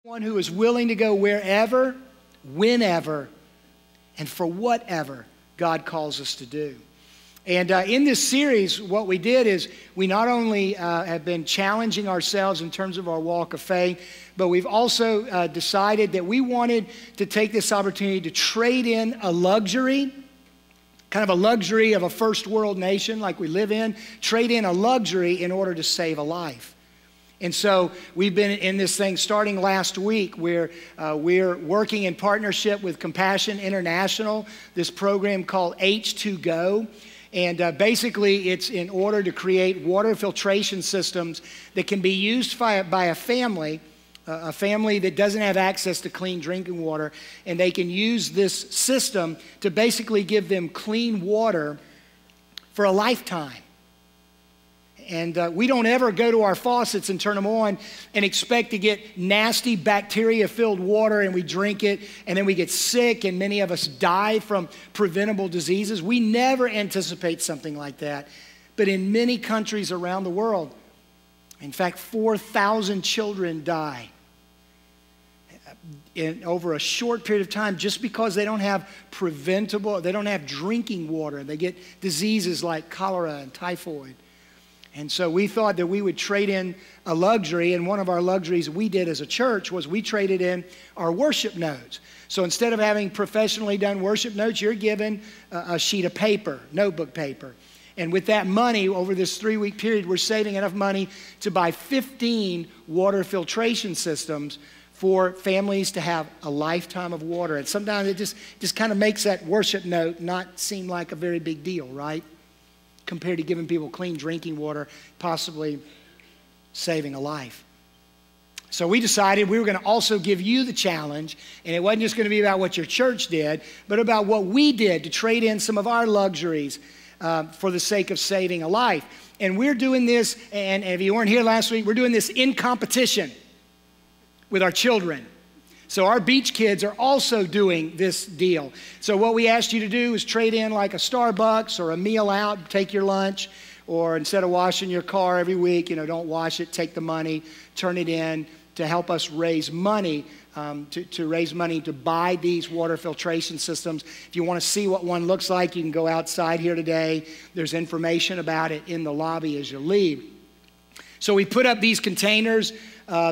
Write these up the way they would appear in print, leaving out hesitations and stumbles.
One who is willing to go wherever, whenever, and for whatever God calls us to do. And in this series, what we did is we not only have been challenging ourselves in terms of our walk of faith, but we've also decided that we wanted to take this opportunity to trade in a luxury, kind of a luxury of a first world nation like we live in, trade in a luxury in order to save a life. And so we've been in this thing starting last week where we're working in partnership with Compassion International, this program called H2Go. And basically it's in order to create water filtration systems that can be used by a family that doesn't have access to clean drinking water. And they can use this system to basically give them clean water for a lifetime. And we don't ever go to our faucets and turn them on and expect to get nasty bacteria-filled water and we drink it and then we get sick and many of us die from preventable diseases. We never anticipate something like that. But in many countries around the world, in fact, 4,000 children die over a short period of time just because they don't have they don't have drinking water. They get diseases like cholera and typhoid. And so we thought that we would trade in a luxury, and one of our luxuries we did as a church was we traded in our worship notes. So instead of having professionally done worship notes, you're given a sheet of paper, notebook paper. And with that money, over this 3-week period, we're saving enough money to buy 15 water filtration systems for families to have a lifetime of water. And sometimes it just kind of makes that worship note not seem like a very big deal, right? Compared to giving people clean drinking water, possibly saving a life. So we decided we were going to also give you the challenge, and it wasn't just going to be about what your church did, but about what we did to trade in some of our luxuries for the sake of saving a life. And we're doing this, and if you weren't here last week, we're doing this in competition with our children. So our beach kids are also doing this deal. So what we asked you to do is trade in like a Starbucks or a meal out, take your lunch, or instead of washing your car every week, don't wash it, take the money, turn it in to help us raise money, to raise money to buy these water filtration systems. If you want to see what one looks like, you can go outside here today. There's information about it in the lobby as you leave. So we put up these containers,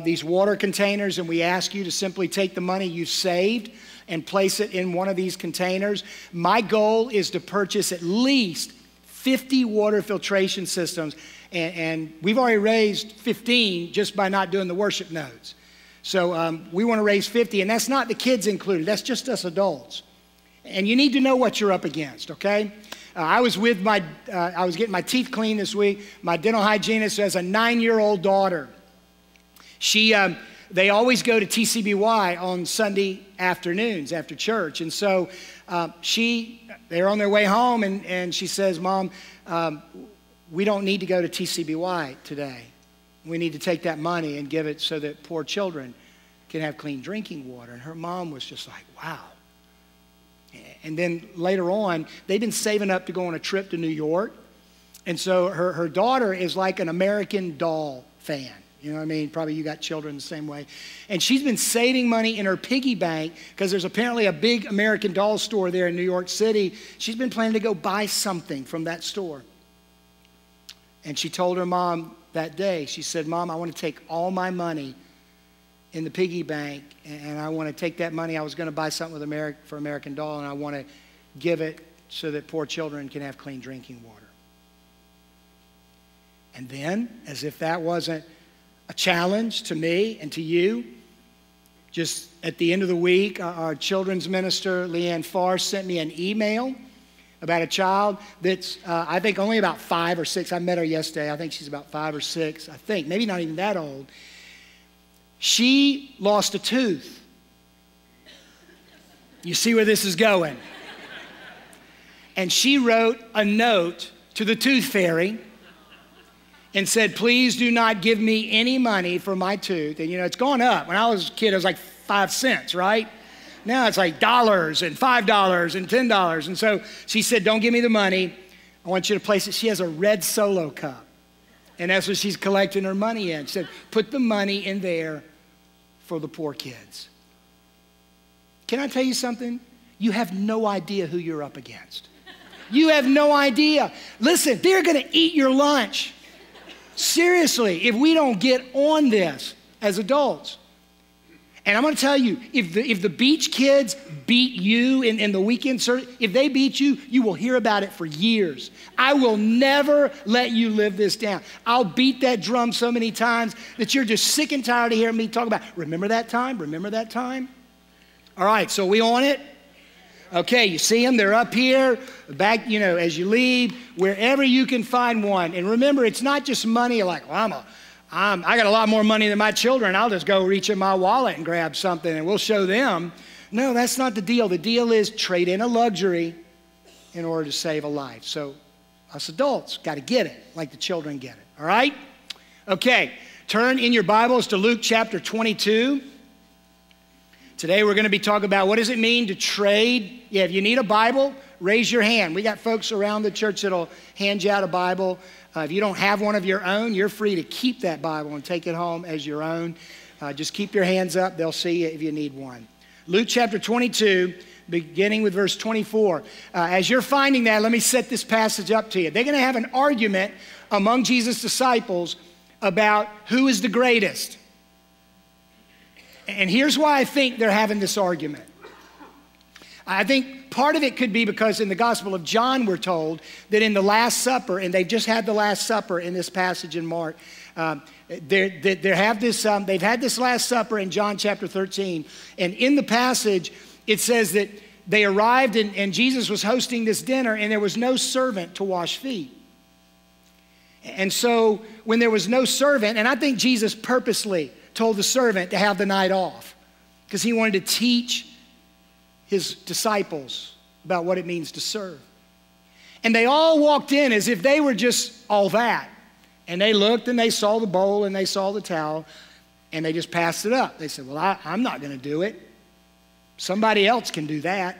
these water containers, and we ask you to simply take the money you saved and place it in one of these containers. My goal is to purchase at least 50 water filtration systems, and we've already raised 15 just by not doing the worship notes. So we want to raise 50, and that's not the kids included. That's just us adults. And you need to know what you're up against, okay? I was getting my teeth cleaned this week. My dental hygienist has a 9-year-old daughter. They always go to TCBY on Sunday afternoons after church. And so they're on their way home and she says, Mom, we don't need to go to TCBY today. We need to take that money and give it so that poor children can have clean drinking water. And her mom was just like, wow. And then later on, they've been saving up to go on a trip to New York. And so her daughter is like an American Doll fan. You know what I mean? Probably you got children the same way. And she's been saving money in her piggy bank because there's apparently a big American Doll store there in New York City. She's been planning to go buy something from that store. And she told her mom that day, she said, Mom, I want to take all my money in the piggy bank, and I want to take that money. I was going to buy something for American Doll, and I want to give it so that poor children can have clean drinking water. And then, as if that wasn't a challenge to me and to you, just at the end of the week, our children's minister, Leanne Farr, sent me an email about a child that's, I think, only about 5 or 6. I met her yesterday. I think she's about 5 or 6, I think. Maybe not even that old. She lost a tooth. You see where this is going. And she wrote a note to the tooth fairy and said, please do not give me any money for my tooth. And it's gone up. When I was a kid, it was like 5 cents, right? Now it's like dollars and $5 and $10. And so she said, don't give me the money. I want you to place it. She has a red Solo cup. And that's what she's collecting her money in. She said, put the money in there for the poor kids. Can I tell you something? You have no idea who you're up against. You have no idea. Listen, they're going to eat your lunch. Seriously, if we don't get on this as adults. And I'm going to tell you, if the beach kids beat you in the weekend, if they beat you, you will hear about it for years. I will never let you live this down. I'll beat that drum so many times that you're just sick and tired of hearing me talk about, remember that time? Remember that time? All right, so we on it? Okay, you see them, they're up here, back, as you leave, wherever you can find one. And remember, it's not just money, like, well, I got a lot more money than my children. I'll just go reach in my wallet and grab something and we'll show them. No, that's not the deal. The deal is trade in a luxury in order to save a life. So us adults got to get it like the children get it, all right? Okay, turn in your Bibles to Luke chapter 22. Today we're going to be talking about what does it mean to trade. Yeah, if you need a Bible, raise your hand. We got folks around the church that'll hand you out a Bible. If you don't have one of your own, you're free to keep that Bible and take it home as your own. Just keep your hands up. They'll see you if you need one. Luke chapter 22, beginning with verse 24. As you're finding that, let me set this passage up to you. They're going to have an argument among Jesus' disciples about who is the greatest. And here's why I think they're having this argument. I think part of it could be because in the Gospel of John, we're told that in the Last Supper, and they've just had the Last Supper in this passage in Mark, they've had this Last Supper in John chapter 13. And in the passage, it says that they arrived and Jesus was hosting this dinner and there was no servant to wash feet. And so when there was no servant, and I think Jesus purposely told the servant to have the night off because he wanted to teach his disciples about what it means to serve. And they all walked in as if they were just all that. And they looked and they saw the bowl and they saw the towel and they just passed it up. They said, well, I'm not going to do it. Somebody else can do that.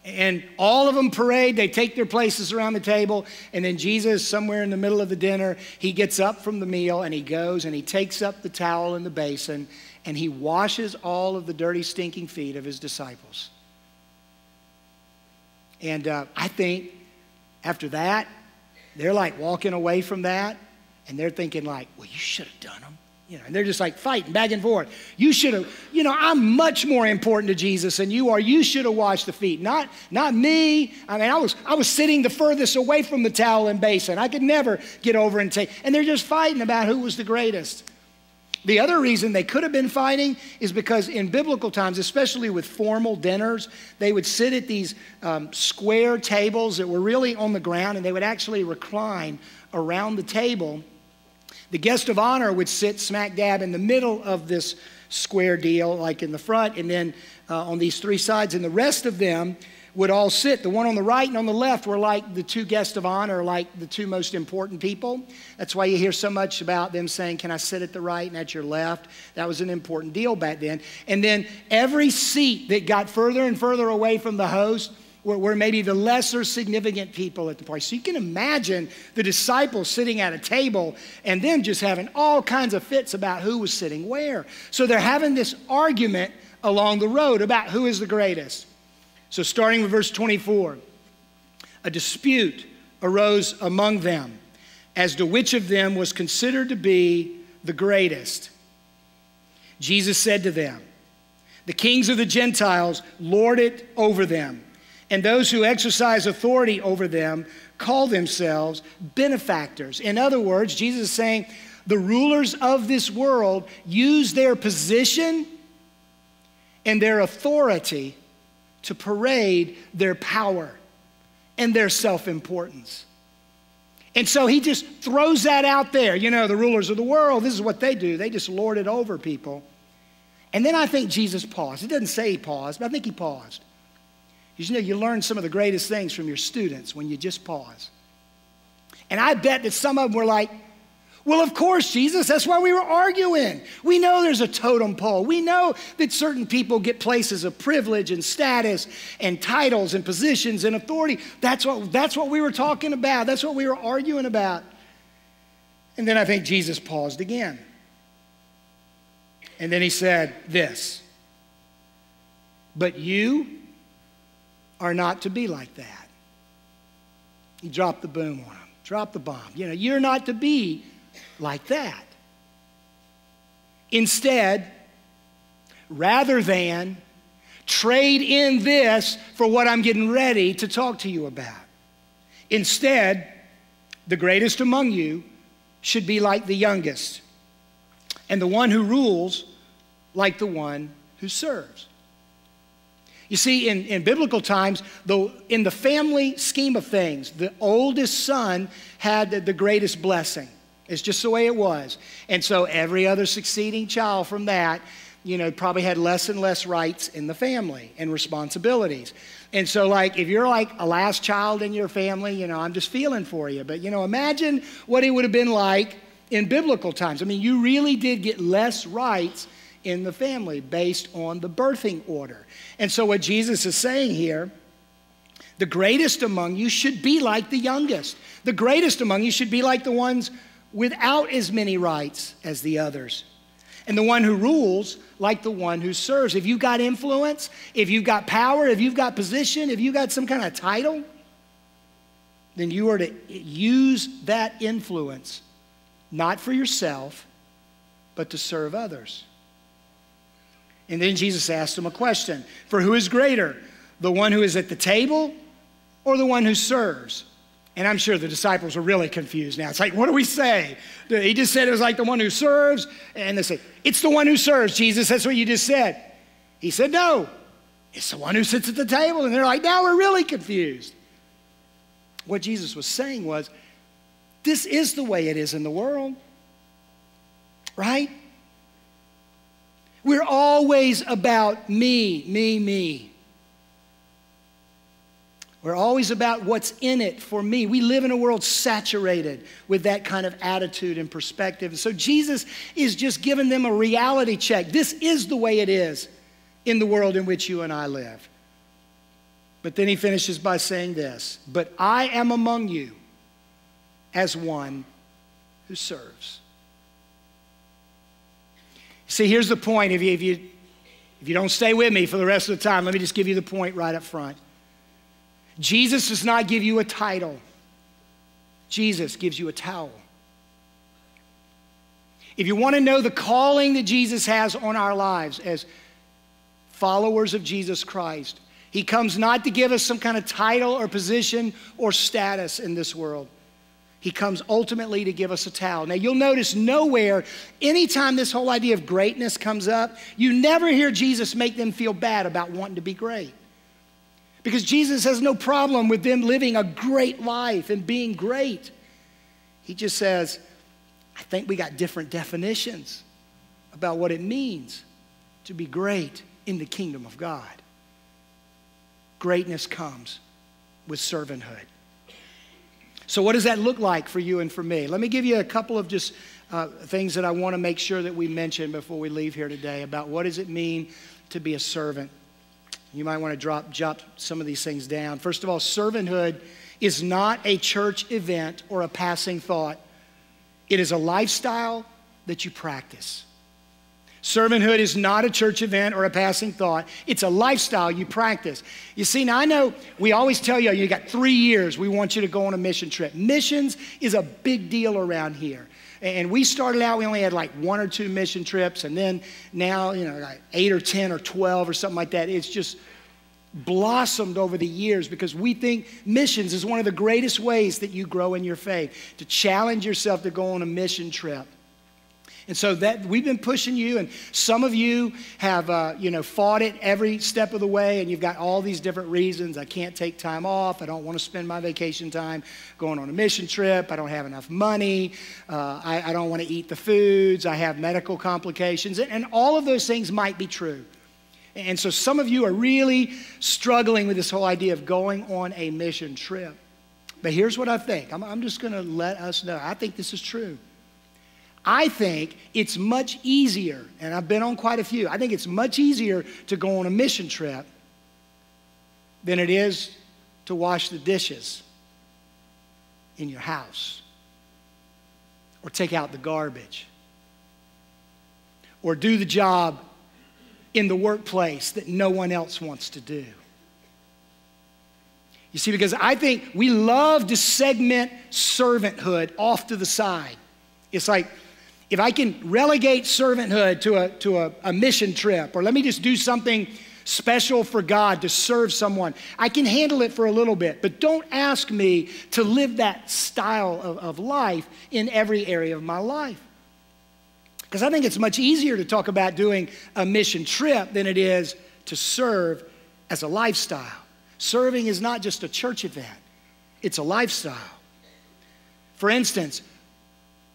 And all of them parade, they take their places around the table, and then Jesus, somewhere in the middle of the dinner, he gets up from the meal and he goes and he takes up the towel and the basin and he washes all of the dirty, stinking feet of his disciples. And I think after that, they're like walking away from that and they're thinking like, well, you should have done them. And they're just like fighting back and forth. You should have, I'm much more important to Jesus than you are. You should have washed the feet, not me. I mean, I was sitting the furthest away from the towel and basin. I could never get over and take, and they're just fighting about who was the greatest. The other reason they could have been fighting is because in biblical times, especially with formal dinners, they would sit at these square tables that were really on the ground, and they would actually recline around the table. The guest of honor would sit smack dab in the middle of this square deal, like in the front, and then on these three sides, and the rest of them would all sit. The one on the right and on the left were like the two guests of honor, like the two most important people. That's why you hear so much about them saying, can I sit at the right and at your left? That was an important deal back then. And then every seat that got further and further away from the host were maybe the lesser significant people at the party. So you can imagine the disciples sitting at a table and then just having all kinds of fits about who was sitting where. So they're having this argument along the road about who is the greatest. So starting with verse 24, a dispute arose among them as to which of them was considered to be the greatest. Jesus said to them, the kings of the Gentiles lord it over them, and those who exercise authority over them call themselves benefactors. In other words, Jesus is saying the rulers of this world use their position and their authority to parade their power and their self-importance. And so he just throws that out there. The rulers of the world, this is what they do. They just lord it over people. And then I think Jesus paused. It doesn't say he paused, but I think he paused. You learn some of the greatest things from your students when you just pause. And I bet that some of them were like, well, of course, Jesus, that's why we were arguing. We know there's a totem pole. We know that certain people get places of privilege and status and titles and positions and authority. That's what we were talking about. That's what we were arguing about. And then I think Jesus paused again. And then he said this, but you are not to be like that. He dropped the boom on him, dropped the bomb. You're not to be like that. Instead, rather than trade in this for what I'm getting ready to talk to you about. Instead, the greatest among you should be like the youngest, and the one who rules like the one who serves. You see, in biblical times, though, in the family scheme of things, the oldest son had the greatest blessing. It's just the way it was. And so every other succeeding child from that, probably had less and less rights in the family and responsibilities. And so, like, if you're like a last child in your family, I'm just feeling for you. But, imagine what it would have been like in biblical times. I mean, you really did get less rights in the family based on the birthing order. And so what Jesus is saying here, the greatest among you should be like the youngest. The greatest among you should be like the ones without as many rights as the others. And the one who rules like the one who serves. If you've got influence, if you've got power, if you've got position, if you've got some kind of title, then you are to use that influence not for yourself, but to serve others. And then Jesus asked him a question. For who is greater, the one who is at the table or the one who serves? And I'm sure the disciples are really confused now. It's like, what do we say? He just said it was like the one who serves. And they say, it's the one who serves, Jesus. That's what you just said. He said, no, it's the one who sits at the table. And they're like, now we're really confused. What Jesus was saying was, this is the way it is in the world, right? We're always about me, me, me. We're always about what's in it for me. We live in a world saturated with that kind of attitude and perspective. So Jesus is just giving them a reality check. This is the way it is in the world in which you and I live. But then he finishes by saying this, but I am among you as one who serves. See, here's the point. If you don't stay with me for the rest of the time, let me just give you the point right up front. Jesus does not give you a title. Jesus gives you a towel. If you want to know the calling that Jesus has on our lives as followers of Jesus Christ, he comes not to give us some kind of title or position or status in this world. He comes ultimately to give us a towel. Now, you'll notice nowhere, anytime this whole idea of greatness comes up, you never hear Jesus make them feel bad about wanting to be great. Because Jesus has no problem with them living a great life and being great. He just says, I think we got different definitions about what it means to be great in the kingdom of God. Greatness comes with servanthood. So what does that look like for you and for me? Let me give you a couple of just things that I want to make sure that we mention before we leave here today about what does it mean to be a servant. You might want to jot some of these things down. First of all, servanthood is not a church event or a passing thought. It is a lifestyle that you practice. Servanthood is not a church event or a passing thought. It's a lifestyle you practice. You see, now I know we always tell you got 3 years, we want you to go on a mission trip. Missions is a big deal around here. And we started out, we only had like 1 or 2 mission trips, and then now, like 8 or 10 or 12 or something like that. It's just blossomed over the years because we think missions is one of the greatest ways that you grow in your faith, to challenge yourself to go on a mission trip. And so that we've been pushing you, and some of you have, fought it every step of the way, and you've got all these different reasons. I can't take time off. I don't want to spend my vacation time going on a mission trip. I don't have enough money. I don't want to eat the foods. I have medical complications, and all of those things might be true. And so some of you are really struggling with this whole idea of going on a mission trip. But here's what I think. I'm just going to let us know. I think this is true. I think it's much easier, and I've been on quite a few, I think it's much easier to go on a mission trip than it is to wash the dishes in your house or take out the garbage or do the job in the workplace that no one else wants to do. You see, because I think we love to segment servanthood off to the side. It's like, if I can relegate servanthood to a mission trip, or let me just do something special for God to serve someone, I can handle it for a little bit. But don't ask me to live that style of life in every area of my life. Because I think it's much easier to talk about doing a mission trip than it is to serve as a lifestyle. Serving is not just a church event, it's a lifestyle. For instance,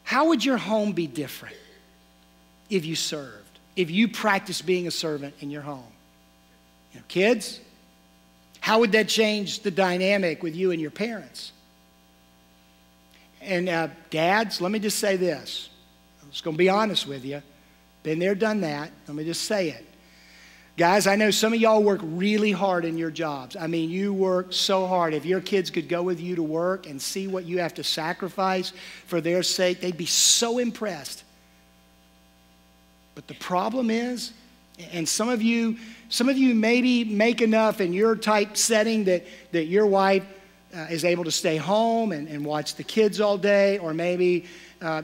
how would your home be different if you served, if you practiced being a servant in your home? You know, kids, how would that change the dynamic with you and your parents? And dads, let me just say this. I'm just going to be honest with you. Been there, done that. Let me just say it. Guys, I know some of y'all work really hard in your jobs. I mean, you work so hard. If your kids could go with you to work and see what you have to sacrifice for their sake, they'd be so impressed. But the problem is, and some of you maybe make enough in your type setting that your wife is able to stay home and watch the kids all day, or maybe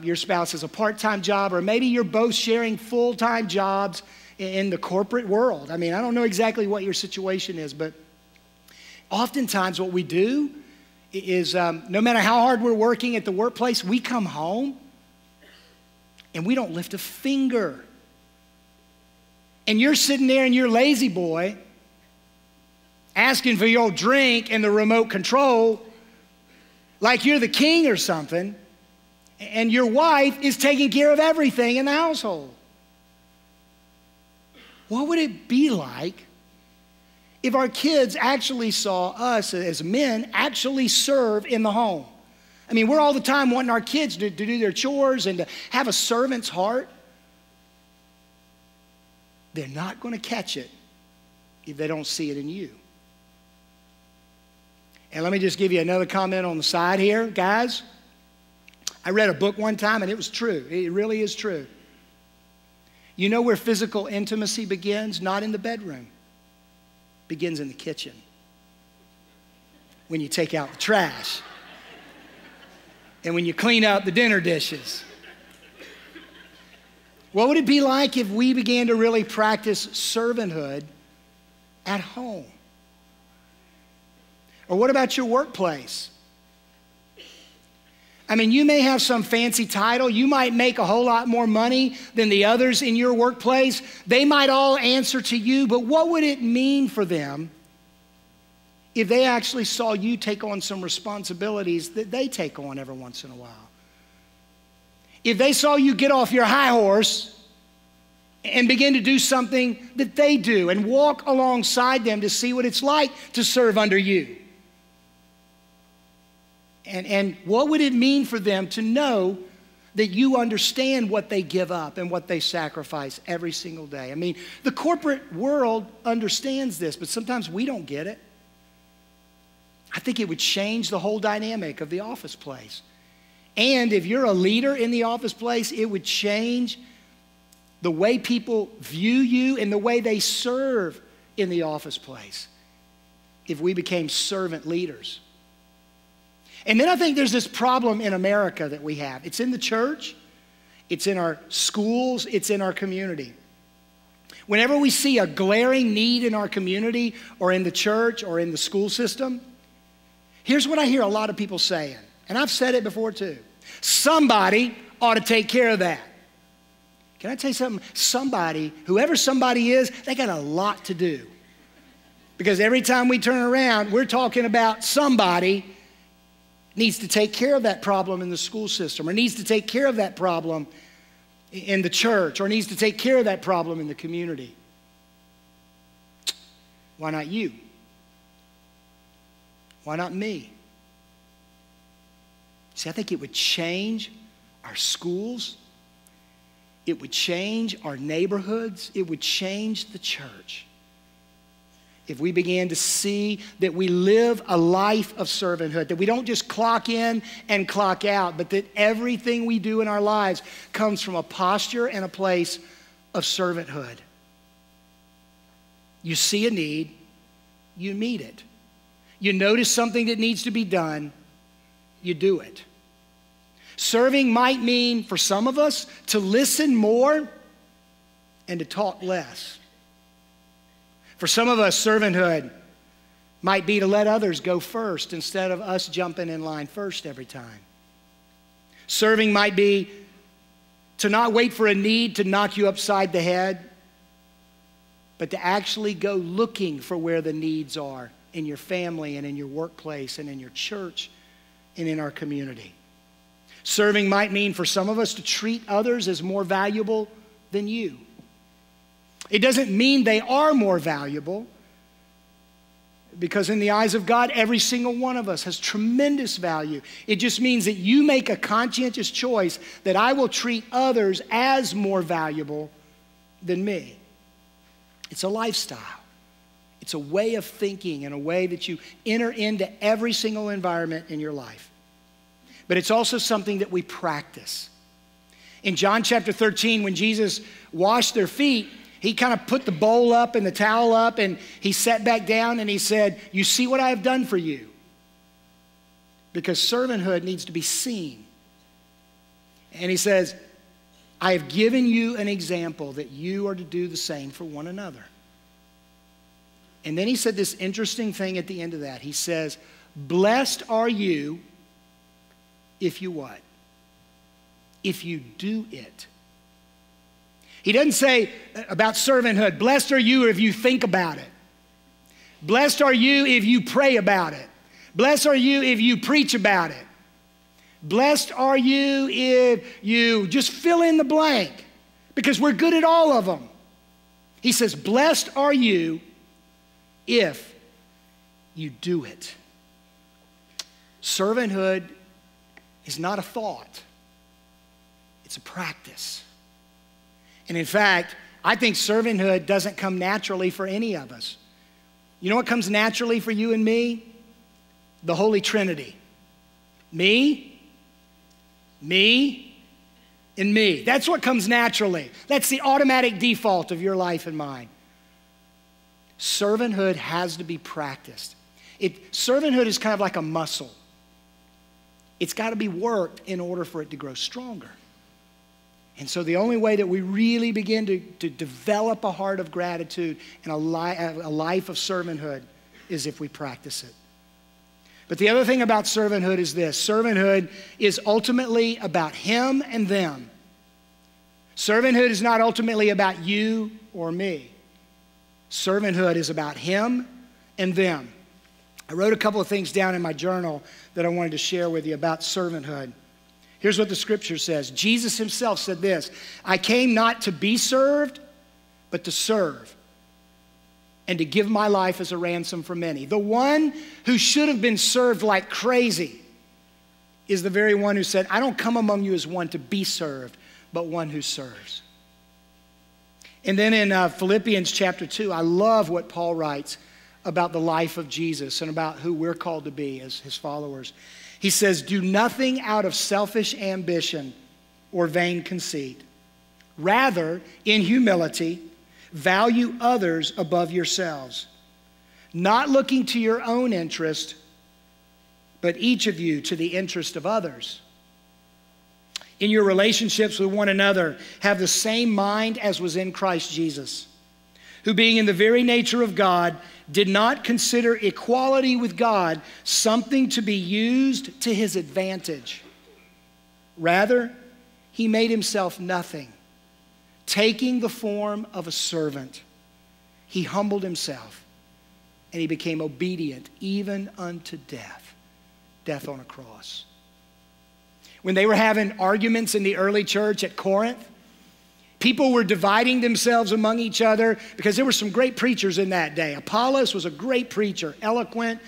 your spouse has a part-time job, or maybe you're both sharing full-time jobs in the corporate world. I mean, I don't know exactly what your situation is, but oftentimes what we do is no matter how hard we're working at the workplace, we come home and we don't lift a finger. And you're sitting there in your lazy boy asking for your drink and the remote control like you're the king or something, and your wife is taking care of everything in the household. What would it be like if our kids actually saw us as men actually serve in the home? I mean, we're all the time wanting our kids to do their chores and to have a servant's heart. They're not going to catch it if they don't see it in you. And let me just give you another comment on the side here, guys. I read a book one time and it was true. It really is true. You know where physical intimacy begins? Not in the bedroom. It begins in the kitchen. When you take out the trash. And when you clean up the dinner dishes. What would it be like if we began to really practice servanthood at home? Or what about your workplace? I mean, you may have some fancy title. You might make a whole lot more money than the others in your workplace. They might all answer to you, but what would it mean for them if they actually saw you take on some responsibilities that they take on every once in a while? If they saw you get off your high horse and begin to do something that they do and walk alongside them to see what it's like to serve under you. And what would it mean for them to know that you understand what they give up and what they sacrifice every single day? I mean, the corporate world understands this, but sometimes we don't get it. I think it would change the whole dynamic of the office place. And if you're a leader in the office place, it would change the way people view you and the way they serve in the office place if we became servant leaders. And then I think there's this problem in America that we have. It's in the church, it's in our schools, it's in our community. Whenever we see a glaring need in our community or in the church or in the school system, here's what I hear a lot of people saying, and I've said it before too. Somebody ought to take care of that. Can I tell you something? Somebody, whoever somebody is, they got a lot to do. Because every time we turn around, we're talking about somebody needs to take care of that problem in the school system, or needs to take care of that problem in the church, or needs to take care of that problem in the community. Why not you? Why not me? See, I think it would change our schools. It would change our neighborhoods. It would change the church if we began to see that we live a life of servanthood, that we don't just clock in and clock out, but that everything we do in our lives comes from a posture and a place of servanthood. You see a need, you meet it. You notice something that needs to be done, you do it. Serving might mean, for some of us, to listen more and to talk less. For some of us, servanthood might be to let others go first instead of us jumping in line first every time. Serving might be to not wait for a need to knock you upside the head, but to actually go looking for where the needs are in your family and in your workplace and in your church and in our community. Serving might mean for some of us to treat others as more valuable than you. It doesn't mean they are more valuable, because in the eyes of God, every single one of us has tremendous value. It just means that you make a conscientious choice that I will treat others as more valuable than me. It's a lifestyle. It's a way of thinking and a way that you enter into every single environment in your life. But it's also something that we practice. In John chapter 13, when Jesus washed their feet, he kind of put the bowl up and the towel up, and he sat back down and he said, "You see what I have done for you?" Because servanthood needs to be seen. And he says, "I have given you an example that you are to do the same for one another." And then he said this interesting thing at the end of that. He says, "Blessed are you if you what? If you do it." He doesn't say about servanthood, "Blessed are you if you think about it. Blessed are you if you pray about it. Blessed are you if you preach about it. Blessed are you if you," just fill in the blank, because we're good at all of them. He says, "Blessed are you if you do it." Servanthood is not a thought. It's a practice. And in fact, I think servanthood doesn't come naturally for any of us. You know what comes naturally for you and me? The Holy Trinity. Me, me, and me. That's what comes naturally. That's the automatic default of your life and mine. Servanthood has to be practiced. Servanthood is kind of like a muscle. It's got to be worked in order for it to grow stronger. And so the only way that we really begin to develop a heart of gratitude and a life of servanthood is if we practice it. But the other thing about servanthood is this. Servanthood is ultimately about him and them. Servanthood is not ultimately about you or me. Servanthood is about him and them. I wrote a couple of things down in my journal that I wanted to share with you about servanthood. Here's what the scripture says. Jesus himself said this, "I came not to be served, but to serve, and to give my life as a ransom for many." The one who should have been served like crazy is the very one who said, "I don't come among you as one to be served, but one who serves." And then in Philippians chapter 2, I love what Paul writes about the life of Jesus and about who we're called to be as his followers. He says, "Do nothing out of selfish ambition or vain conceit. Rather, in humility, value others above yourselves, not looking to your own interest, but each of you to the interest of others. In your relationships with one another, have the same mind as was in Christ Jesus, who being in the very nature of God, did not consider equality with God something to be used to his advantage. Rather, he made himself nothing, taking the form of a servant. He humbled himself, and he became obedient even unto death, death on a cross." When they were having arguments in the early church at Corinth, people were dividing themselves among each other because there were some great preachers in that day. Apollos was a great preacher, eloquent,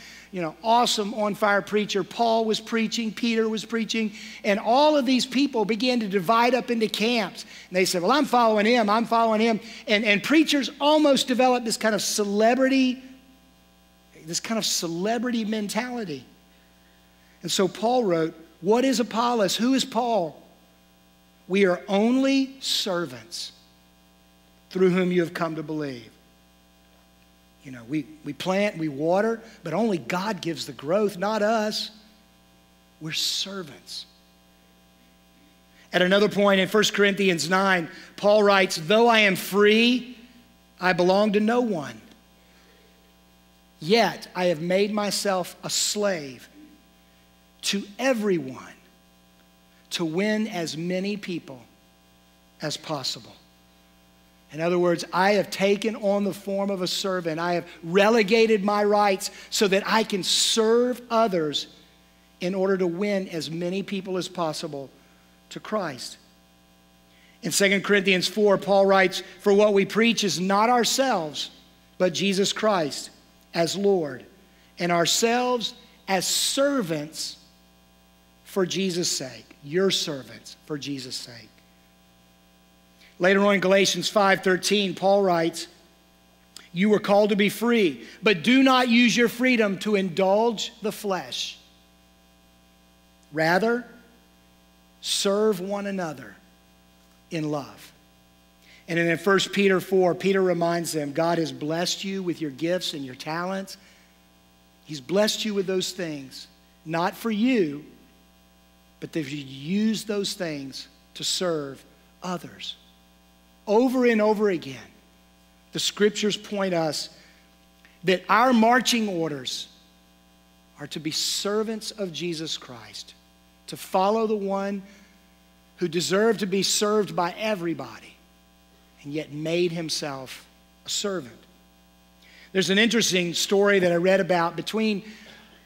awesome on-fire preacher. Paul was preaching, Peter was preaching, and all of these people began to divide up into camps. And they said, "Well, I'm following him, I'm following him." And preachers almost developed this kind of celebrity mentality. And so Paul wrote, "What is Apollos? Who is Paul? We are only servants through whom you have come to believe. You know, we plant, we water, but only God gives the growth, not us. We're servants. At another point in 1 Corinthians 9, Paul writes, though I am free, I belong to no one. Yet I have made myself a slave to everyone to win as many people as possible. In other words, I have taken on the form of a servant. I have relegated my rights so that I can serve others in order to win as many people as possible to Christ. In 2 Corinthians 4, Paul writes, for what we preach is not ourselves, but Jesus Christ as Lord, and ourselves as servants for Jesus' sake. Your servants for Jesus' sake. Later on in Galatians 5:13, Paul writes, you were called to be free, but do not use your freedom to indulge the flesh. Rather, serve one another in love. And then in 1 Peter 4, Peter reminds them, God has blessed you with your gifts and your talents. He's blessed you with those things, not for you, but that you use those things to serve others. Over and over again, the scriptures point us that our marching orders are to be servants of Jesus Christ, to follow the one who deserved to be served by everybody and yet made himself a servant. There's an interesting story that I read about between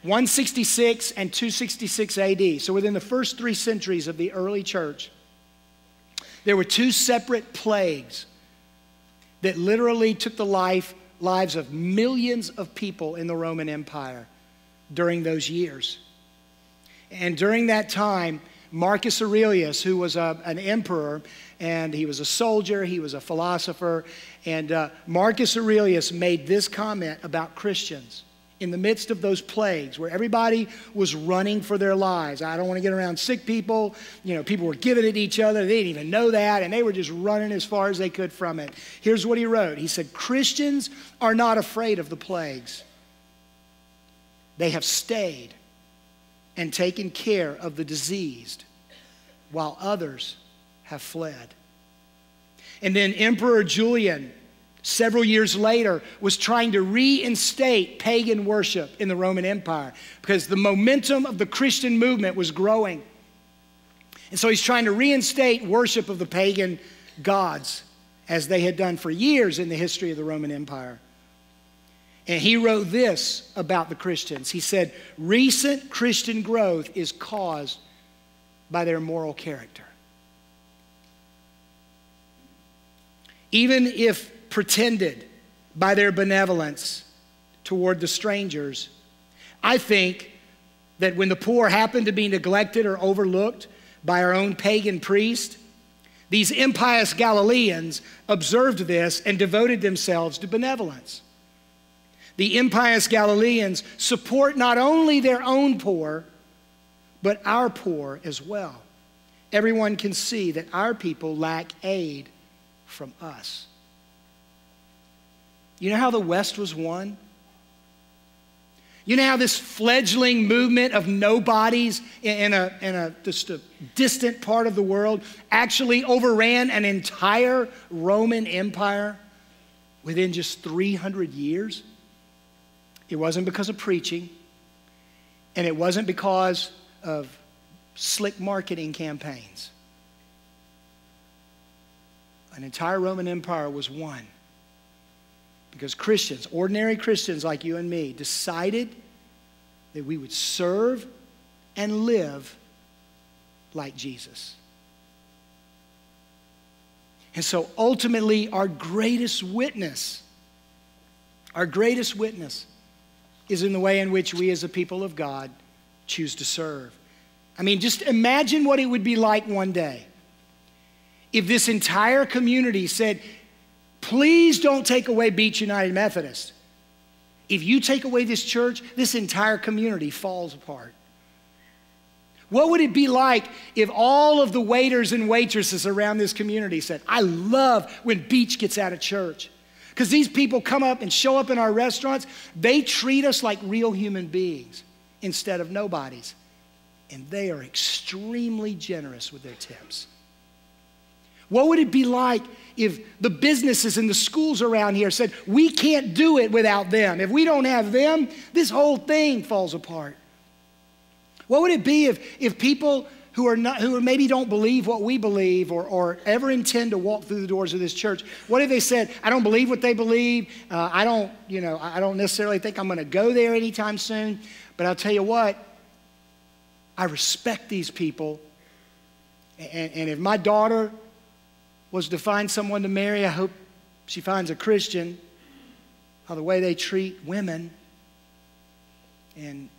166 and 266 AD, so within the first 3 centuries of the early church. There were 2 separate plagues that literally took the lives of millions of people in the Roman Empire during those years. And during that time, Marcus Aurelius, who was an emperor, and he was a soldier, he was a philosopher, and Marcus Aurelius made this comment about Christians in the midst of those plagues where everybody was running for their lives. I don't want to get around sick people. You know, people were giving it to each other. They didn't even know that, and they were just running as far as they could from it. Here's what he wrote. He said, Christians are not afraid of the plagues. They have stayed and taken care of the diseased while others have fled. And then Emperor Julian, several years later, was trying to reinstate pagan worship in the Roman Empire because the momentum of the Christian movement was growing. And so he's trying to reinstate worship of the pagan gods as they had done for years in the history of the Roman Empire. And he wrote this about the Christians. He said, recent Christian growth is caused by their moral character. Even if pretended by their benevolence toward the strangers, I think that when the poor happened to be neglected or overlooked by our own pagan priest, these impious Galileans observed this and devoted themselves to benevolence. The impious Galileans support not only their own poor, but our poor as well. Everyone can see that our people lack aid from us. You know how the West was won? You know how this fledgling movement of nobodies in just a distant part of the world actually overran an entire Roman Empire within just 300 years? It wasn't because of preaching, and it wasn't because of slick marketing campaigns. An entire Roman Empire was won because Christians, ordinary Christians like you and me, decided that we would serve and live like Jesus. And so ultimately, our greatest witness is in the way in which we as a people of God choose to serve. I mean, just imagine what it would be like one day if this entire community said, please don't take away Beach United Methodist. If you take away this church, this entire community falls apart. What would it be like if all of the waiters and waitresses around this community said, I love when Beach gets out of church. Because these people come up and show up in our restaurants. They treat us like real human beings instead of nobodies. And they are extremely generous with their tips. What would it be like if the businesses and the schools around here said, we can't do it without them. If we don't have them, this whole thing falls apart. What would it be if people who maybe don't believe what we believe or ever intend to walk through the doors of this church, what if they said, I don't believe what they believe, I don't necessarily think I'm going to go there anytime soon, but I'll tell you what, I respect these people, and if my daughter was to find someone to marry, I hope she finds a Christian, how the way they treat women. And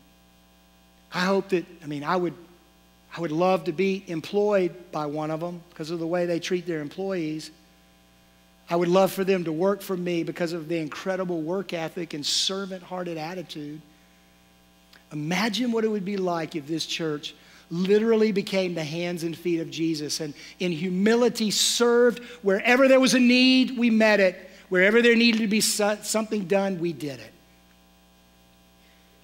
I hope that, I would love to be employed by one of them because of the way they treat their employees. I would love for them to work for me because of the incredible work ethic and servant-hearted attitude. Imagine what it would be like if this church literally became the hands and feet of Jesus and in humility served wherever there was a need, we met it. Wherever there needed to be something done, we did it.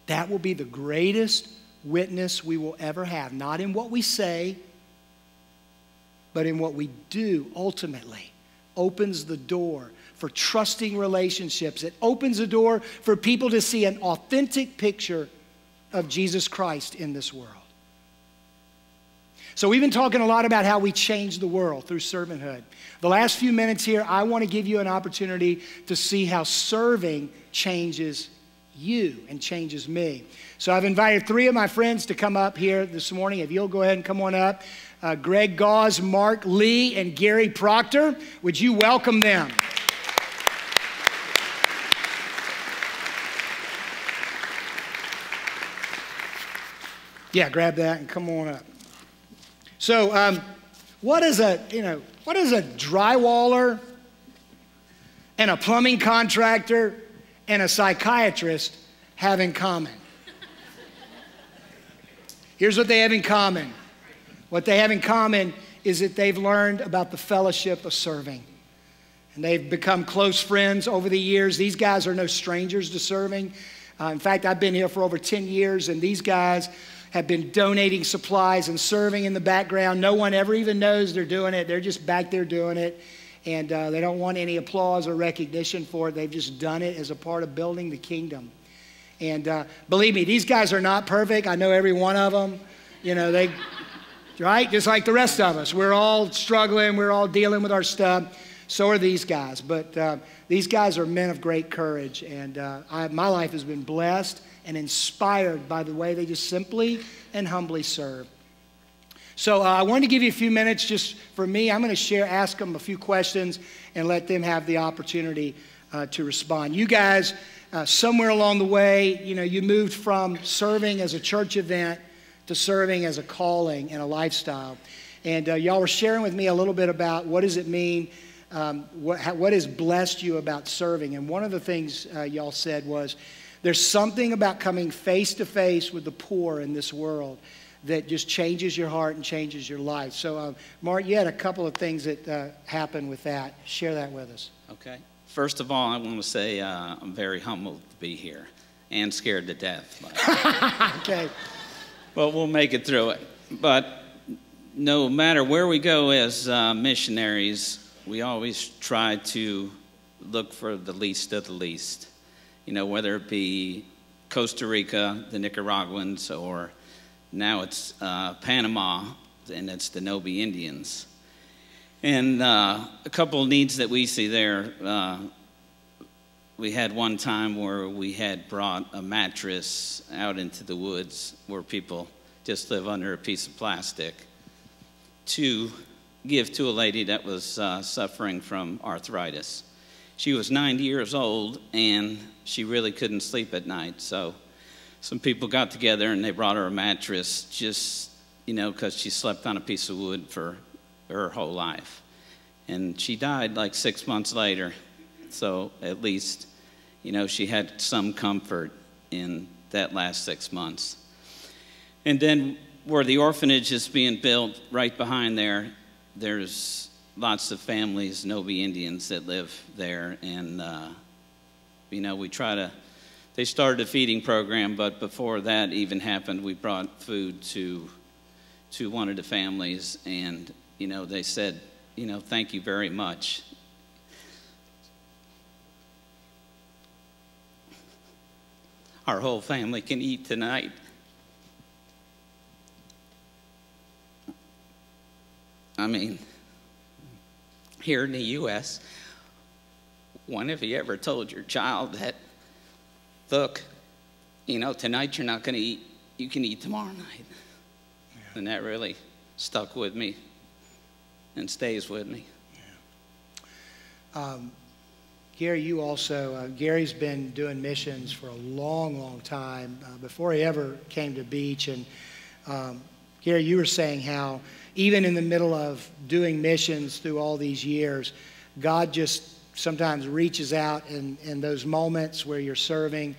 That will be the greatest witness we will ever have, not in what we say, but in what we do ultimately. Opens the door for trusting relationships. It opens the door for people to see an authentic picture of Jesus Christ in this world. So we've been talking a lot about how we change the world through servanthood. The last few minutes here, I want to give you an opportunity to see how serving changes you and changes me. So I've invited 3 of my friends to come up here this morning. If you'll go ahead and come on up. Greg Gauze, Mark Lee, and Gary Proctor. Would you welcome them? Yeah, grab that and come on up. So what does a drywaller and a plumbing contractor and a psychiatrist have in common? Here's what they have in common. What they have in common is that they've learned about the fellowship of serving. And they've become close friends over the years. These guys are no strangers to serving. In fact, I've been here for over 10 years, and these guys have been donating supplies and serving in the background. No one ever even knows they're doing it. They're just back there doing it. And they don't want any applause or recognition for it. They've just done it as a part of building the kingdom. And believe me, these guys are not perfect. I know every one of them. Right? Just like the rest of us. We're all struggling. We're all dealing with our stuff. So are these guys. But these guys are men of great courage. And my life has been blessed and inspired by the way they just simply and humbly serve. So I wanted to give you a few minutes just for me. I'm going to ask them a few questions and let them have the opportunity to respond. You guys, somewhere along the way, you moved from serving as a church event to serving as a calling and a lifestyle. And y'all were sharing with me a little bit about what does it mean, what has blessed you about serving. And one of the things y'all said was, there's something about coming face to face with the poor in this world that just changes your heart and changes your life. So, Mark, you had a couple of things that happened with that. Share that with us. Okay. First of all, I want to say I'm very humbled to be here and scared to death. Okay. But we'll make it through it. But no matter where we go as missionaries, we always try to look for the least of the least. Whether it be Costa Rica, the Nicaraguans, or now it's Panama, and it's the Nobi Indians. And a couple of needs that we see there, we had one time where we had brought a mattress out into the woods where people just live under a piece of plastic to give to a lady that was suffering from arthritis. She was 90 years old, and she really couldn't sleep at night. So some people got together, and they brought her a mattress just, because she slept on a piece of wood for her whole life. And she died like 6 months later. So at least, she had some comfort in that last 6 months. And then where the orphanage is being built, right behind there, there's lots of families, Nobi Indians, that live there. And, they started a feeding program, but before that even happened, we brought food to one of the families. And, they said, thank you very much. Our whole family can eat tonight. I mean, here in the U.S., when have you ever told your child that, look, tonight you're not going to eat, you can eat tomorrow night? Yeah. And that really stuck with me and stays with me. Yeah. Gary, you also, Gary's been doing missions for a long, long time, before he ever came to Beach. And Gary, you were saying how even in the middle of doing missions through all these years, God just sometimes reaches out in those moments where you're serving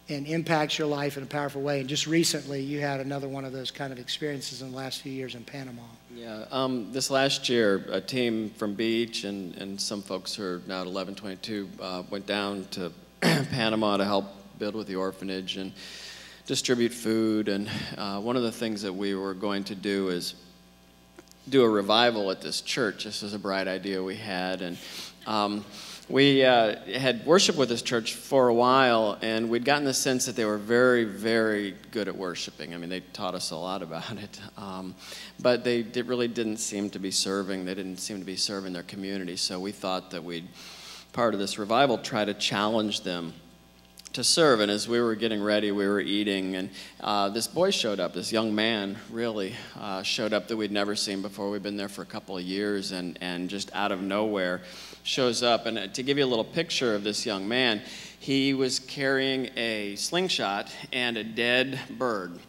and impacts your life in a powerful way. And just recently, you had another one of those kind of experiences in the last few years in Panama. Yeah, this last year, a team from Beach and some folks who are now at 1122 went down to Panama to help build with the orphanage and distribute food. And one of the things that we were going to do is do a revival at this church. This was a bright idea we had. And we had worshiped with this church for a while, and we'd gotten the sense that they were very, very good at worshiping. I mean, they taught us a lot about it. But they really didn't seem to be serving. They didn't seem to be serving their community. So we thought that we'd, part of this revival, try to challenge them to serve. And as we were getting ready, we were eating, and this boy showed up, this young man really showed up that we'd never seen before. We'd been there for a couple of years, and just out of nowhere shows up. And to give you a little picture of this young man, he was carrying a slingshot and a dead bird.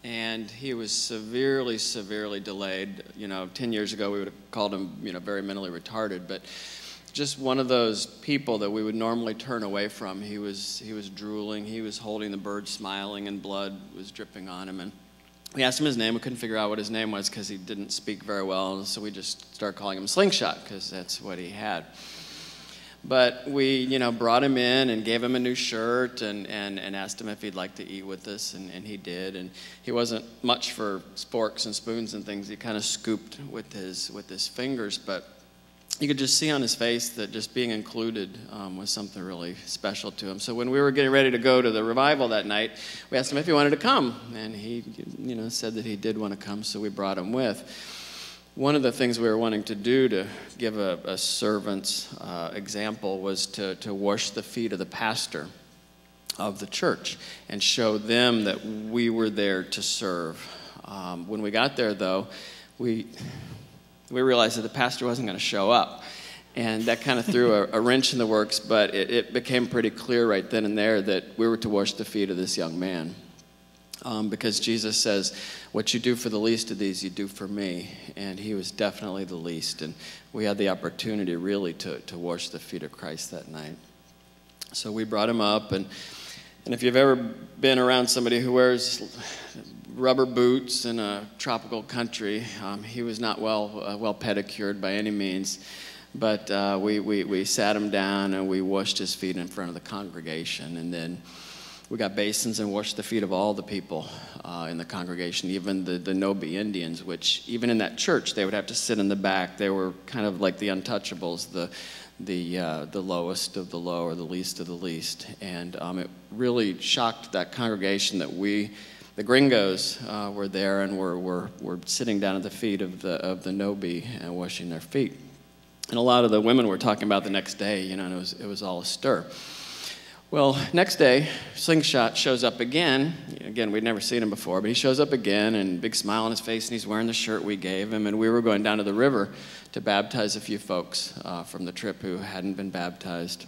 And he was severely, severely delayed. 10 years ago we would have called him, very mentally retarded, but just one of those people that we would normally turn away from. He was drooling, he was holding the bird, smiling, and blood was dripping on him. And we asked him his name. We couldn't figure out what his name was because he didn't speak very well, and so we just started calling him Slingshot because that's what he had. But we, brought him in and gave him a new shirt and asked him if he'd like to eat with us, and he did. And he wasn't much for forks and spoons and things. He kind of scooped with his fingers, but you could just see on his face that just being included was something really special to him. So when we were getting ready to go to the revival that night, we asked him if he wanted to come, and he, said that he did want to come, so we brought him with. One of the things we were wanting to do to give a servant's example was to wash the feet of the pastor of the church and show them that we were there to serve. When we got there, though, we realized that the pastor wasn't going to show up. And that kind of threw a wrench in the works, but it became pretty clear right then and there that we were to wash the feet of this young man. Because Jesus says, what you do for the least of these, you do for me. And he was definitely the least. And we had the opportunity really to wash the feet of Christ that night. So we brought him up. And if you've ever been around somebody who wears rubber boots in a tropical country, he was not well pedicured by any means. But we sat him down and we washed his feet in front of the congregation. And then we got basins and washed the feet of all the people in the congregation, even the Nobi Indians, which even in that church, they would have to sit in the back. They were kind of like the untouchables, the lowest of the low or the least of the least. And it really shocked that congregation that the gringos were there and were sitting down at the feet of the Nobi and washing their feet. And a lot of the women were talking about the next day, and it was all a stir. Well, next day, Slingshot shows up again. Again, we'd never seen him before, but he shows up again, and big smile on his face, and he's wearing the shirt we gave him. And we were going down to the river to baptize a few folks from the trip who hadn't been baptized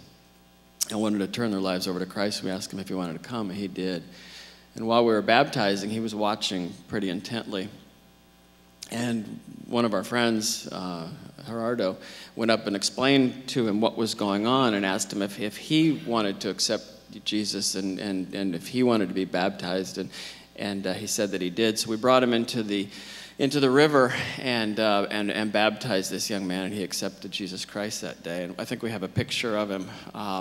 and wanted to turn their lives over to Christ. We asked him if he wanted to come, and he did. And while we were baptizing, he was watching pretty intently. And one of our friends, Gerardo, went up and explained to him what was going on and asked him if he wanted to accept Jesus and if he wanted to be baptized. And he said that he did. So we brought him into the river and baptized this young man, and he accepted Jesus Christ that day. And I think we have a picture of him.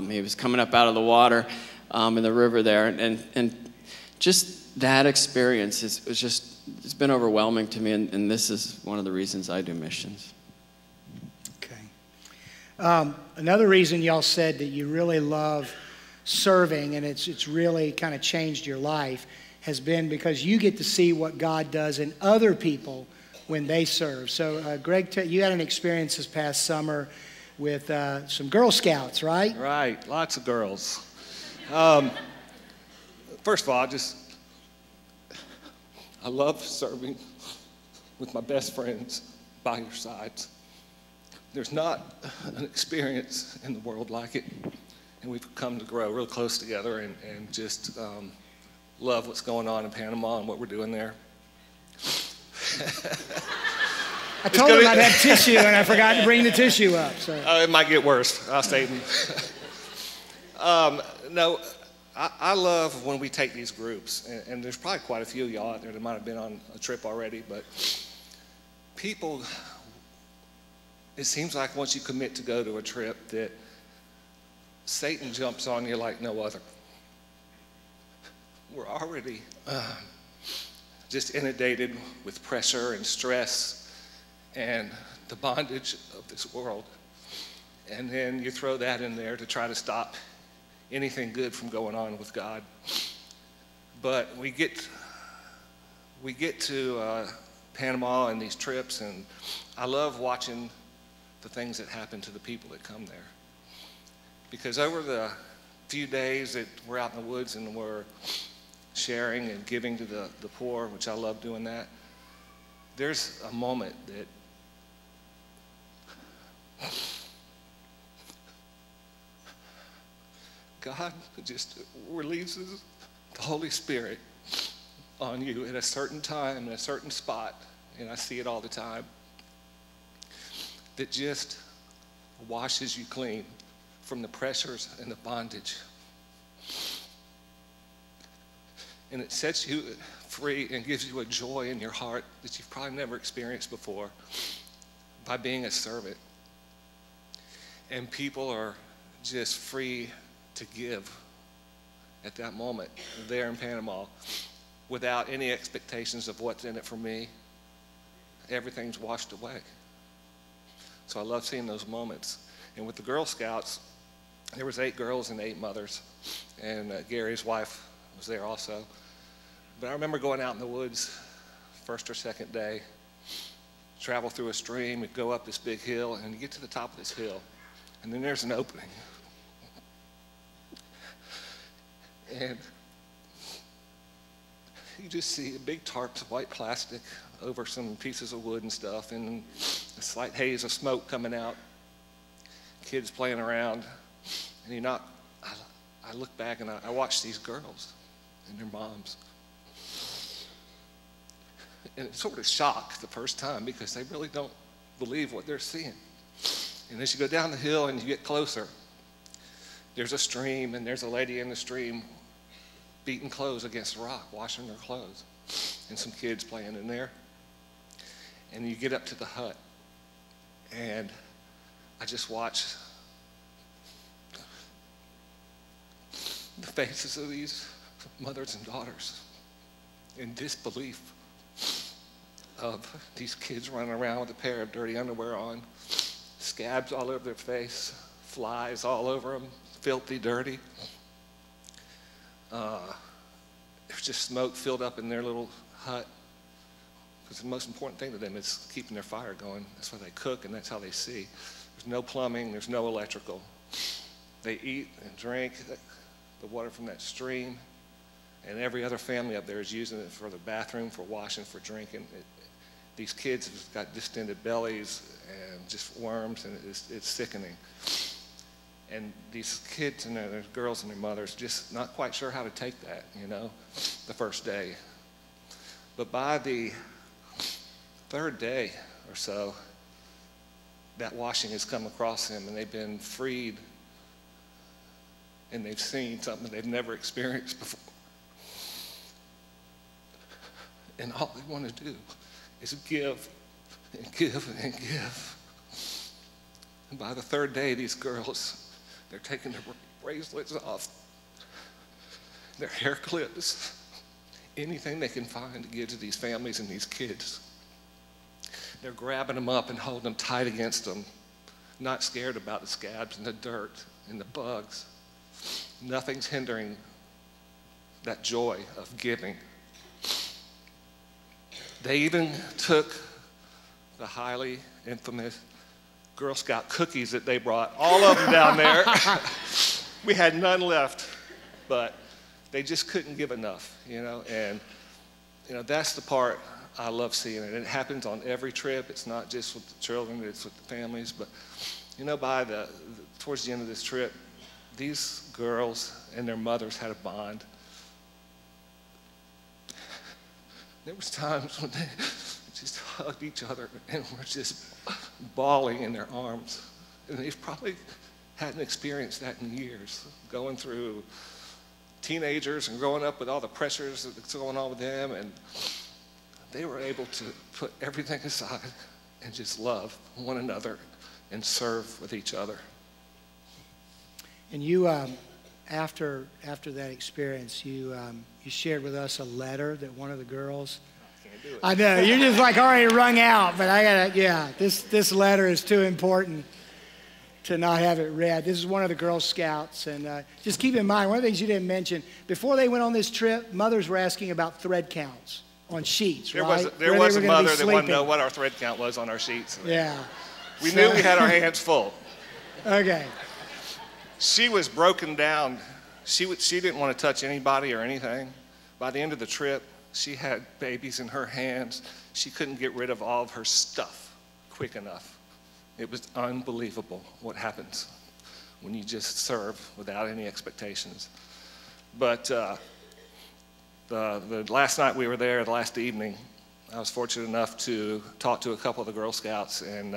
He was coming up out of the water in the river there, and just that experience it's been overwhelming to me, and this is one of the reasons I do missions. Okay. Another reason y'all said that you really love serving, and it's really kind of changed your life, has been because you get to see what God does in other people when they serve. So, Greg, you had an experience this past summer with some Girl Scouts, right? Right, lots of girls. First of all, I love serving with my best friends by your sides. There's not an experience in the world like it, and we've come to grow real close together and just love what's going on in Panama and what we're doing there. I told him I'd have tissue, and I forgot to bring the tissue up. So. It might get worse. I'll stay. No, I love when we take these groups, and there's probably quite a few of y'all out there that might have been on a trip already, but people, it seems like once you commit to go to a trip that Satan jumps on you like no other. We're already just inundated with pressure and stress and the bondage of this world. And then you throw that in there to try to stop anything good from going on with God. But we get to Panama and these trips, and I love watching the things that happen to the people that come there. Because over the few days that we're out in the woods and we're sharing and giving to the poor, which I love doing that, there's a moment that God just releases the Holy Spirit on you at a certain time, in a certain spot, and I see it all the time, that just washes you clean from the pressures and the bondage. And it sets you free and gives you a joy in your heart that you've probably never experienced before by being a servant. And people are just free to give at that moment there in Panama without any expectations of what's in it for me. Everything's washed away. So I love seeing those moments. And with the Girl Scouts, there was 8 girls and 8 mothers, and Gary's wife was there also. But I remember going out in the woods, first or second day, travel through a stream, and go up this big hill, and you get to the top of this hill, and then there's an opening. And you just see a big tarp of white plastic over some pieces of wood and stuff, and a slight haze of smoke coming out, kids playing around, and I look back and I watch these girls and their moms. And it's sort of shock the first time because they really don't believe what they're seeing. And as you go down the hill and you get closer, there's a stream, and there's a lady in the stream beating clothes against a rock, washing her clothes, and some kids playing in there. And you get up to the hut, and I just watch the faces of these mothers and daughters in disbelief of these kids running around with a pair of dirty underwear on, scabs all over their face, flies all over them, filthy, dirty. There's just smoke filled up in their little hut, because the most important thing to them is keeping their fire going. That's why they cook, and that's how they see. There's no plumbing, there's no electrical. They eat and drink the water from that stream, and every other family up there is using it for the bathroom, for washing, for drinking. These kids have got distended bellies and just worms, and it's sickening. And these kids and their girls and their mothers just not quite sure how to take that, the first day. But by the 3rd day or so, that washing has come across them, and they've been freed, and they've seen something they've never experienced before. and all they want to do is give and give and give. And by the third day, these girls, they're taking their bracelets off, their hair clips, anything they can find to give to these families and these kids. They're grabbing them up and holding them tight against them, not scared about the scabs and the dirt and the bugs. Nothing's hindering that joy of giving. They even took the highly infamous Girl Scout cookies that they brought, all of them down there. We had none left, but they just couldn't give enough, you know, and you know, that's the part I love seeing, and it happens on every trip. It's not just with the children, it's with the families, but you know, towards the end of this trip, these girls and their mothers had a bond. There was times when they just hugged each other and were just bawling in their arms. And they probably hadn't experienced that in years, going through teenagers and growing up with all the pressures that's going on with them. And they were able to put everything aside and just love one another and serve with each other. And you, after that experience, you shared with us a letter that one of the girls. Can't do it. I know you're just like already wrung out, but I gotta. Yeah, this letter is too important to not have it read. This is one of the Girl Scouts, and just keep in mind one of the things you didn't mention before they went on this trip. Mothers were asking about thread counts on sheets. There right? was a mother that wanted to know what our thread count was on our sheets. Yeah. We knew we had our hands full. Okay. She was broken down. She didn't want to touch anybody or anything. By the end of the trip, she had babies in her hands. She couldn't get rid of all of her stuff quick enough. It was unbelievable what happens when you just serve without any expectations. But the last night we were there, the last evening, I was fortunate enough to talk to a couple of the Girl Scouts, and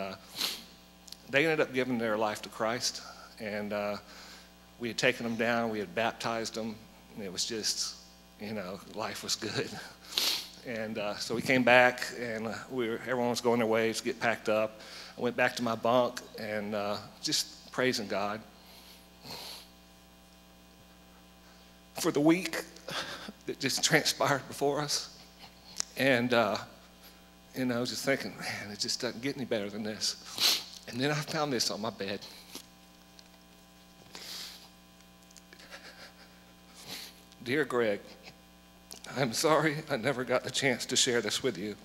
they ended up giving their life to Christ. And we had taken them down, we had baptized them, and it was just, you know, life was good. And so we came back, and everyone was going their ways to get packed up. I went back to my bunk and just praising God for the week that just transpired before us. And you know, just thinking, man, it just doesn't get any better than this. And then I found this on my bed. Dear Greg, I'm sorry I never got the chance to share this with you,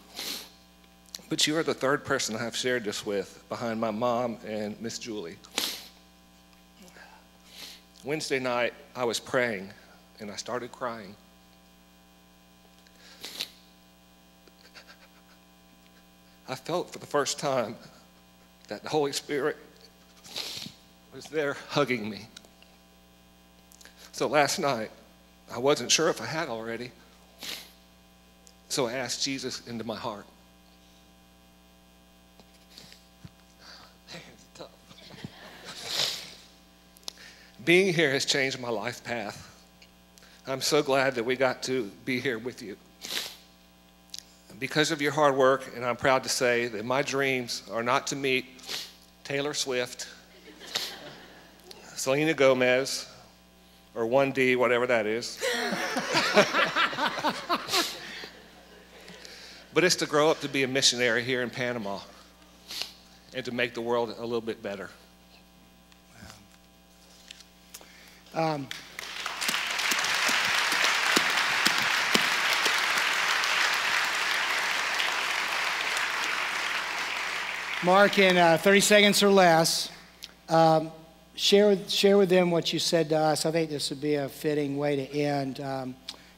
but you are the third person I've shared this with behind my mom and Miss Julie. Wednesday night, I was praying, and I started crying. I felt for the first time that the Holy Spirit was there hugging me. So last night, I wasn't sure if I had already, so I asked Jesus into my heart. Man, it's tough. Being here has changed my life path. I'm so glad that we got to be here with you. Because of your hard work, and I'm proud to say that my dreams are not to meet Taylor Swift, Selena Gomez, or 1D, whatever that is. But it's to grow up to be a missionary here in Panama and to make the world a little bit better. Mark, in 30 seconds or less, share with them what you said to us. I think this would be a fitting way to end.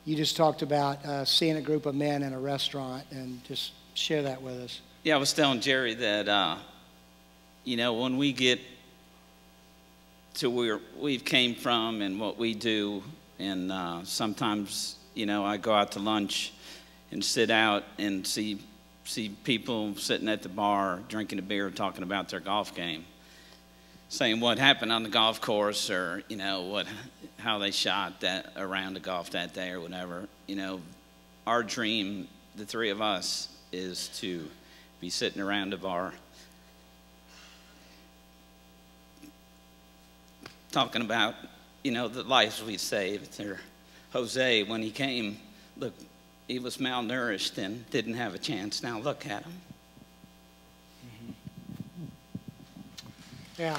You just talked about seeing a group of men in a restaurant, and just share that with us. Yeah, I was telling Jerry that, you know, when we get to where we've came from and what we do, and sometimes, you know, I go out to lunch and sit out and see people sitting at the bar drinking a beer, talking about their golf game, saying what happened on the golf course, or you know how they shot that around the golf that day or whatever. You know, our dream the three of us is to be sitting around a bar talking about, the lives we saved. Or Jose, when he came, look, he was malnourished and didn't have a chance. Now look at him. Yeah.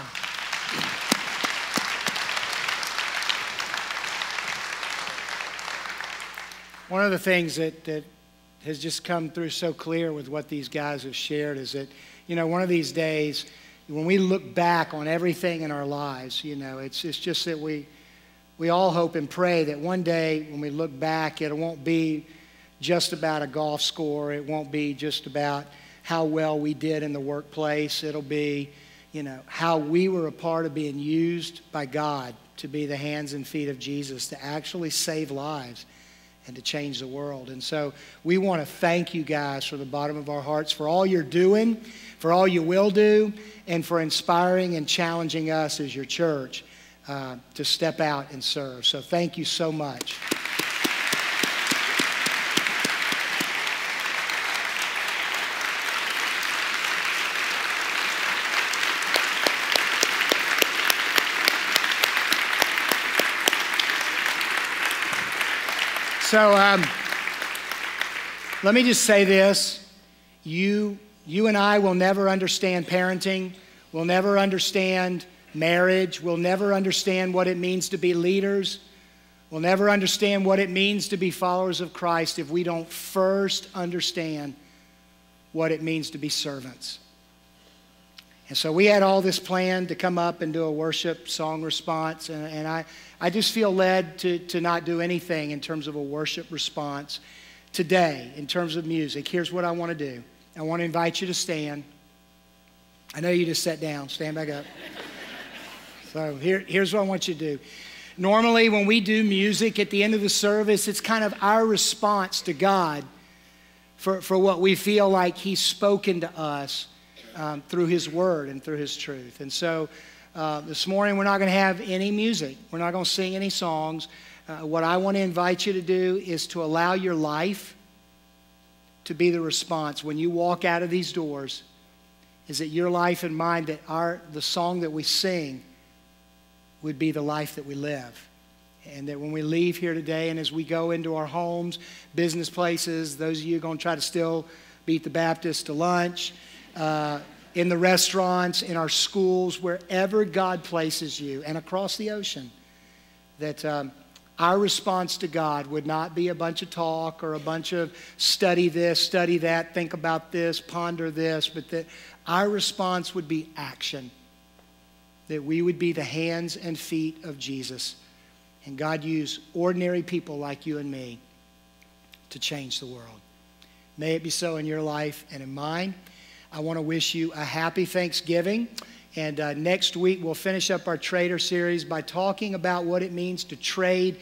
One of the things that has just come through so clear with what these guys have shared is that, one of these days, when we look back on everything in our lives, it's just that we all hope and pray that one day when we look back, it won't be just about a golf score. It won't be just about how well we did in the workplace. It'll be, how we were a part of being used by God to be the hands and feet of Jesus to actually save lives and to change the world. And so we want to thank you guys from the bottom of our hearts for all you're doing, for all you will do, and for inspiring and challenging us as your church to step out and serve. So thank you so much. So let me just say this. You and I will never understand parenting. We'll never understand marriage. We'll never understand what it means to be leaders. We'll never understand what it means to be followers of Christ if we don't first understand what it means to be servants. And so we had all this planned to come up and do a worship song response, and I just feel led to not do anything in terms of a worship response today in terms of music. Here's what I want to do. I want to invite you to stand. I know you just sat down. Stand back up. So here's what I want you to do. Normally when we do music at the end of the service, it's kind of our response to God for what we feel like He's spoken to us through His Word and through His truth. And so this morning we're not going to have any music. We're not going to sing any songs. What I want to invite you to do is to allow your life to be the response. When you walk out of these doors, is that your life and mine, that the song that we sing would be the life that we live. And that when we leave here today and as we go into our homes, business places, those of you going to try to still beat the Baptist to lunch, in the restaurants, in our schools, wherever God places you, and across the ocean, that our response to God would not be a bunch of talk or a bunch of study this, study that, think about this, ponder this, but that our response would be action. That we would be the hands and feet of Jesus. And God use ordinary people like you and me to change the world. May it be so in your life and in mine. I want to wish you a happy Thanksgiving. And next week we'll finish up our Trader series by talking about what it means to trade